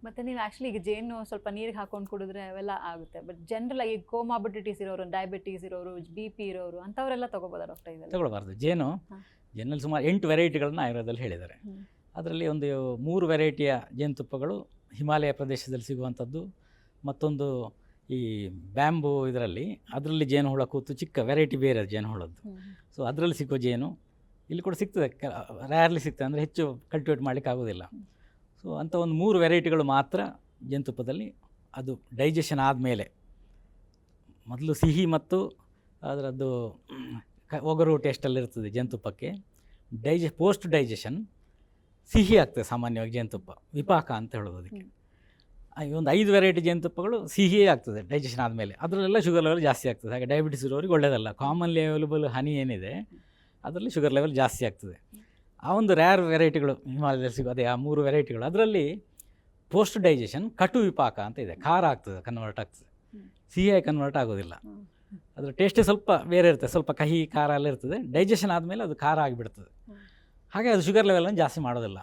ಮತ್ತು ನೀವು ಆ್ಯಕ್ಚುಲಿ ಈಗ ಜೇನು ಸ್ವಲ್ಪ ನೀರಿಗೆ ಹಾಕೊಂಡು ಕುಡಿದ್ರೆ ಅವೆಲ್ಲ ಆಗುತ್ತೆ. ಬಟ್ ಜನರಲ್ ಆಗಿ ಕೋಮಾಬಿಡಿಟೀಸ್ ಇರೋರು, ಡಯಾಬಿಟೀಸ್ ಇರೋರು, BP ಇರೋರು ಅಂಥವರೆಲ್ಲ ತೊಗೋಬೋದಾ ಡಾಕ್ಟರ್ ಇದೆಲ್ಲ? ತಗೊಳ್ಬಾರ್ದು. ಜೇನಲ್ಲಿ ಸುಮಾರು 8 ವೆರೈಟಿಗಳನ್ನ ಆಯುರ್ವೇದದಲ್ಲಿ ಹೇಳಿದ್ದಾರೆ. ಅದರಲ್ಲಿ ಒಂದು 3 ವೆರೈಟಿಯ ಜೇನುತುಪ್ಪಗಳು ಹಿಮಾಲಯ ಪ್ರದೇಶದಲ್ಲಿ ಸಿಗುವಂಥದ್ದು, ಮತ್ತೊಂದು ಈ ಬ್ಯಾಂಬೂ ಅದರಲ್ಲಿ ಜೇನು ಹುಳ ಕೂತು ಚಿಕ್ಕ ವೆರೈಟಿ ಬೇರೆ ಜೇನು ಹುಳದ್ದು. ಸೊ ಅದರಲ್ಲಿ ಸಿಗೋ ಜೇನು ಇಲ್ಲಿ ಕೂಡ ಸಿಗ್ತದೆ, ರ್ಯಾರ್ಲಿ ಸಿಗ್ತದೆ, ಅಂದರೆ ಹೆಚ್ಚು ಕಲ್ಟಿವೇಟ್ ಮಾಡಲಿಕ್ಕೆ ಆಗೋದಿಲ್ಲ. ಸೊ ಅಂಥ ಒಂದು 3 ವೆರೈಟಿಗಳು ಮಾತ್ರ ಜೇನುತುಪ್ಪದಲ್ಲಿ. ಅದು ಡೈಜೆಷನ್ ಆದಮೇಲೆ ಮೊದಲು ಸಿಹಿ ಮತ್ತು ಅದರದ್ದು ಒಗರು ಟೇಸ್ಟಲ್ಲಿ ಇರ್ತದೆ ಜೇನುತುಪ್ಪಕ್ಕೆ. ಪೋಸ್ಟ್ ಡೈಜೆಷನ್ ಸಿಹಿ ಆಗ್ತದೆ ಸಾಮಾನ್ಯವಾಗಿ ಜೇನುತುಪ್ಪ, ವಿಪಾಕ ಅಂತ ಹೇಳೋದು ಅದಕ್ಕೆ. ಒಂದು 5 ವೆರೈಟಿ ಜೇನುತುಪ್ಪಗಳು ಸಿಹಿಯೇ ಆಗ್ತದೆ ಡೈಜೆಷನ್ ಆದಮೇಲೆ. ಅದರಲ್ಲೆಲ್ಲ ಶುಗರ್ ಲೆವೆಲ್ ಜಾಸ್ತಿ ಆಗ್ತದೆ. ಹಾಗೆ ಡಯಾಬಿಟಿಸ್ ಇರೋರಿಗೆ ಒಳ್ಳೆಯದಲ್ಲ. ಕಾಮನ್ಲಿ ಅವೈಲಬಲ್ ಹನಿ ಏನಿದೆ ಅದರಲ್ಲಿ ಶುಗರ್ ಲೆವೆಲ್ ಜಾಸ್ತಿ ಆಗ್ತದೆ. ಆ ಒಂದು ರ್ಯಾರ್ ವೆರೈಟಿಗಳು ಹಿಮಾಲಯದಲ್ಲಿ ಸಿಗೋದೇ ಆ 3 ವೆರೈಟಿಗಳು. ಅದರಲ್ಲಿ ಪೋಸ್ಟ್ ಡೈಜೆಷನ್ ಕಟು ವಿಪಾಕ ಅಂತ ಇದೆ, ಖಾರ ಆಗ್ತದೆ, ಕನ್ವರ್ಟ್ ಆಗ್ತದೆ, ಸಿಹಿಯಾಗಿ ಕನ್ವರ್ಟ್ ಆಗೋದಿಲ್ಲ. ಅದರ ಟೇಸ್ಟೇ ಸ್ವಲ್ಪ ಬೇರೆ ಇರ್ತದೆ, ಸ್ವಲ್ಪ ಕಹಿ ಖಾರ ಎಲ್ಲ ಇರ್ತದೆ. ಡೈಜೆಷನ್ ಆದಮೇಲೆ ಅದು ಖಾರ ಆಗಿಬಿಡ್ತದೆ. ಹಾಗೆ ಅದು ಶುಗರ್ ಲೆವೆಲನ್ನು ಜಾಸ್ತಿ ಮಾಡೋದಿಲ್ಲ.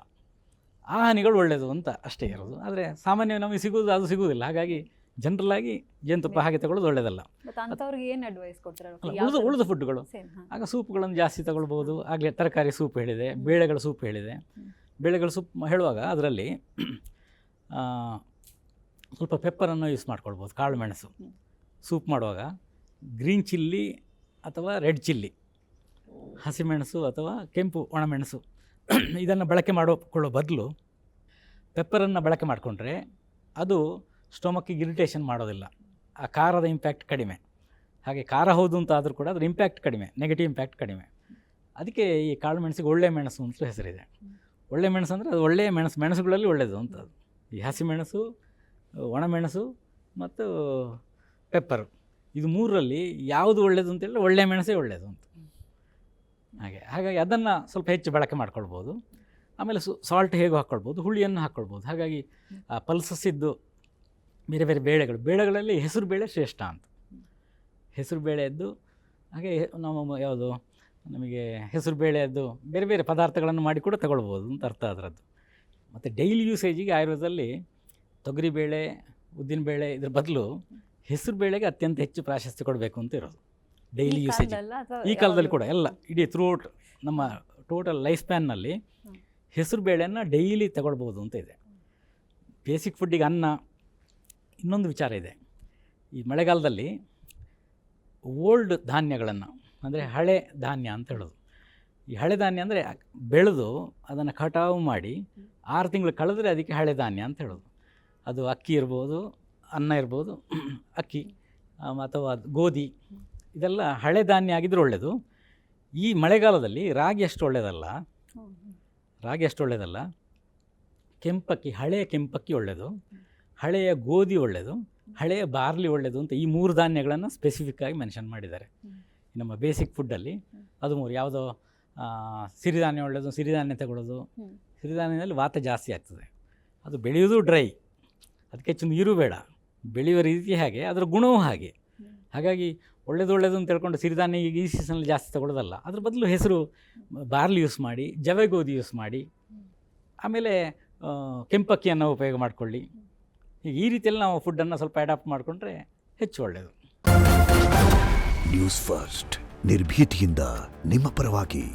ಆ ಹನಿಗಳು ಒಳ್ಳೆಯದು ಅಂತ ಅಷ್ಟೇ ಇರೋದು. ಆದರೆ ಸಾಮಾನ್ಯವಾಗಿ ನಮಗೆ ಸಿಗೋದು ಅದು ಸಿಗೋದಿಲ್ಲ. ಹಾಗಾಗಿ ಜನರಲ್ಲಾಗಿ ಜೇನುತುಪ್ಪ ಹಾಗೆ ತಗೊಳ್ಳೋದು ಒಳ್ಳೆಯದಲ್ಲ. ಉಳಿದ ಫುಡ್ಗಳು ಆಗ ಸೂಪ್ಗಳನ್ನು ಜಾಸ್ತಿ ತಗೊಳ್ಬೋದು. ಆಗಲೇ ತರಕಾರಿ ಸೂಪ್ ಹೇಳಿದೆ, ಬೇಳೆಗಳ ಸೂಪ್ ಹೇಳಿದೆ. ಬೇಳೆಗಳ ಸೂಪ್ ಹೇಳುವಾಗ ಅದರಲ್ಲಿ ಸ್ವಲ್ಪ ಪೆಪ್ಪರನ್ನು ಯೂಸ್ ಮಾಡ್ಕೊಳ್ಬೋದು. ಕಾಳು ಮೆಣಸು ಸೂಪ್ ಮಾಡುವಾಗ ಗ್ರೀನ್ ಚಿಲ್ಲಿ ಅಥವಾ ರೆಡ್ ಚಿಲ್ಲಿ, ಹಸಿಮೆಣಸು ಅಥವಾ ಕೆಂಪು ಒಣಮೆಣಸು ಇದನ್ನು ಬಳಕೆ ಮಾಡಿಕೊಳ್ಳೋ ಬದಲು ಪೆಪ್ಪರನ್ನು ಬಳಕೆ ಮಾಡಿಕೊಂಡ್ರೆ ಅದು ಸ್ಟೊಮಕ್ಕಿಗೆ ಇರಿಟೇಷನ್ ಮಾಡೋದಿಲ್ಲ. ಆ ಖಾರದ ಇಂಪ್ಯಾಕ್ಟ್ ಕಡಿಮೆ. ಹಾಗೆ ಖಾರ ಹೌದು ಅಂತ ಆದರೂ ಕೂಡ ಅದರ ಇಂಪ್ಯಾಕ್ಟ್ ಕಡಿಮೆ, ನೆಗೆಟಿವ್ ಇಂಪ್ಯಾಕ್ಟ್ ಕಡಿಮೆ. ಅದಕ್ಕೆ ಈ ಕಾಳು ಮೆಣಸಿಗೆ ಒಳ್ಳೆ ಮೆಣಸು ಅಂತ ಹೆಸರಿದೆ. ಒಳ್ಳೆ ಮೆಣಸು ಅಂದರೆ ಅದು ಒಳ್ಳೆಯ ಮೆಣಸುಗಳಲ್ಲಿ ಒಳ್ಳೆಯದು ಅಂತ. ಅದು ಈ ಹಸಿಮೆಣಸು, ಒಣಮೆಣಸು ಮತ್ತು ಪೆಪ್ಪರು, ಇದು 3ರಲ್ಲಿ ಯಾವುದು ಒಳ್ಳೆಯದು ಅಂತೇಳಿದ್ರೆ ಒಳ್ಳೆಯ ಮೆಣಸೇ ಒಳ್ಳೆಯದು ಅಂತ. ಹಾಗಾಗಿ ಅದನ್ನು ಸ್ವಲ್ಪ ಹೆಚ್ಚು ಬಳಕೆ ಮಾಡ್ಕೊಳ್ಬೋದು. ಆಮೇಲೆ ಸಾಲ್ಟ್ ಹೇಗೂ ಹಾಕ್ಕೊಳ್ಬೋದು, ಹುಳಿಯನ್ನು ಹಾಕ್ಕೊಳ್ಬೋದು. ಹಾಗಾಗಿ ಪಲ್ಸಸ್ ಇದ್ದು ಬೇರೆ ಬೇರೆ ಬೇಳೆಗಳಲ್ಲಿ ಹೆಸರು ಬೇಳೆ ಶ್ರೇಷ್ಠ ಅಂತ. ಹೆಸರು ಬೇಳೆಯದ್ದು ಹಾಗೆ ನಾವು ಯಾವುದು ನಮಗೆ ಹೆಸರು ಬೇಳೆಯದ್ದು ಬೇರೆ ಬೇರೆ ಪದಾರ್ಥಗಳನ್ನು ಮಾಡಿ ಕೂಡ ತಗೊಳ್ಬೋದು ಅಂತ ಅರ್ಥ ಅದರದ್ದು. ಮತ್ತು ಡೈಲಿ ಯೂಸೇಜಿಗೆ ಆಯುರ್ವೇದದಲ್ಲಿ ತೊಗರಿಬೇಳೆ, ಉದ್ದಿನಬೇಳೆ ಇದ್ರ ಬದಲು ಹೆಸರು ಬೇಳೆಗೆ ಅತ್ಯಂತ ಹೆಚ್ಚು ಪ್ರಾಶಸ್ತ್ಯ ಕೊಡಬೇಕು ಅಂತ ಇರೋದು ಡೈಲಿ ಯೂಸೇಜ್. ಈ ಕಾಲದಲ್ಲಿ ಕೂಡ ಎಲ್ಲ ಇಡೀ ಥ್ರೂಔಟ್ ನಮ್ಮ ಟೋಟಲ್ ಲೈಫ್ ಸ್ಪ್ಯಾನ್ನಲ್ಲಿ ಹೆಸರು ಬೇಳೆಯನ್ನು ಡೈಲಿ ತಗೊಳ್ಬೋದು ಅಂತ ಇದೆ. ಬೇಸಿಕ್ ಫುಡ್ಡಿಗೆ ಅನ್ನ. ಇನ್ನೊಂದು ವಿಚಾರ ಇದೆ, ಈ ಮಳೆಗಾಲದಲ್ಲಿ ಓಲ್ಡ್ ಧಾನ್ಯಗಳನ್ನು, ಅಂದರೆ ಹಳೆ ಧಾನ್ಯ ಅಂತ ಹೇಳೋದು. ಈ ಹಳೆ ಧಾನ್ಯ ಅಂದರೆ ಬೆಳೆದು ಅದನ್ನು ಕಟಾವು ಮಾಡಿ 6 ತಿಂಗಳು ಕಳೆದ್ರೆ ಅದಕ್ಕೆ ಹಳೆ ಧಾನ್ಯ ಅಂತ ಹೇಳೋದು. ಅದು ಅಕ್ಕಿ ಇರ್ಬೋದು, ಅನ್ನ ಇರ್ಬೋದು, ಅಕ್ಕಿ ಅಥವಾ ಗೋಧಿ, ಇದೆಲ್ಲ ಹಳೆ ಧಾನ್ಯ ಆಗಿದ್ದರೆ ಒಳ್ಳೆಯದು. ಈ ಮಳೆಗಾಲದಲ್ಲಿ ರಾಗಿ ಅಷ್ಟು ಒಳ್ಳೆಯದಲ್ಲ. ಕೆಂಪಕ್ಕಿ, ಹಳೆಯ ಕೆಂಪಕ್ಕಿ ಒಳ್ಳೆಯದು, ಹಳೆಯ ಗೋಧಿ ಒಳ್ಳೆಯದು, ಹಳೆಯ ಬಾರ್ಲಿ ಒಳ್ಳೆಯದು ಅಂತ ಈ 3 ಧಾನ್ಯಗಳನ್ನು ಸ್ಪೆಸಿಫಿಕ್ಕಾಗಿ ಮೆನ್ಷನ್ ಮಾಡಿದ್ದಾರೆ ನಮ್ಮ ಬೇಸಿಕ್ ಫುಡ್ಡಲ್ಲಿ. ಅದು 3 ಯಾವುದೋ ಸಿರಿಧಾನ್ಯ ಒಳ್ಳೆಯದು, ಸಿರಿಧಾನ್ಯ ತಗೊಳ್ಳೋದು. ಸಿರಿಧಾನ್ಯದಲ್ಲಿ ವಾತ ಜಾಸ್ತಿ ಆಗ್ತದೆ. ಅದು ಬೆಳೆಯೋದು ಡ್ರೈ, ಅದಕ್ಕೆ ಹೆಚ್ಚು ನೀರು ಬೇಡ. ಬೆಳೆಯುವ ರೀತಿ ಹಾಗೆ, ಅದರ ಗುಣವೂ ಹಾಗೆ. ಹಾಗಾಗಿ ಒಳ್ಳೆಯದು ಅಂತ ಹೇಳ್ಕೊಂಡು ಸಿರಿಧಾನ್ಯ ಈಗ ಈ ಸೀಸನಲ್ಲಿ ಜಾಸ್ತಿ ತಗೊಳ್ಳೋದಲ್ಲ. ಅದ್ರ ಬದಲು ಹೆಸರು ಬಾರ್ಲಿ ಯೂಸ್ ಮಾಡಿ, ಜವೆ ಗೋಧಿ ಯೂಸ್ ಮಾಡಿ, ಆಮೇಲೆ ಕೆಂಪಕ್ಕಿಯನ್ನು ಉಪಯೋಗ ಮಾಡಿಕೊಳ್ಳಿ. ಈ ರೀತಿಯಲ್ಲಿ ನಾವು ಫುಡ್ಡನ್ನು ಸ್ವಲ್ಪ ಅಡಾಪ್ಟ್ ಮಾಡಿಕೊಂಡ್ರೆ ಹೆಚ್ಚು ಒಳ್ಳೆಯದು. ನ್ಯೂಸ್ ಫಸ್ಟ್, ನಿರ್ಭೀತಿಯಿಂದ ನಿಮ್ಮ ಪರವಾಗಿ.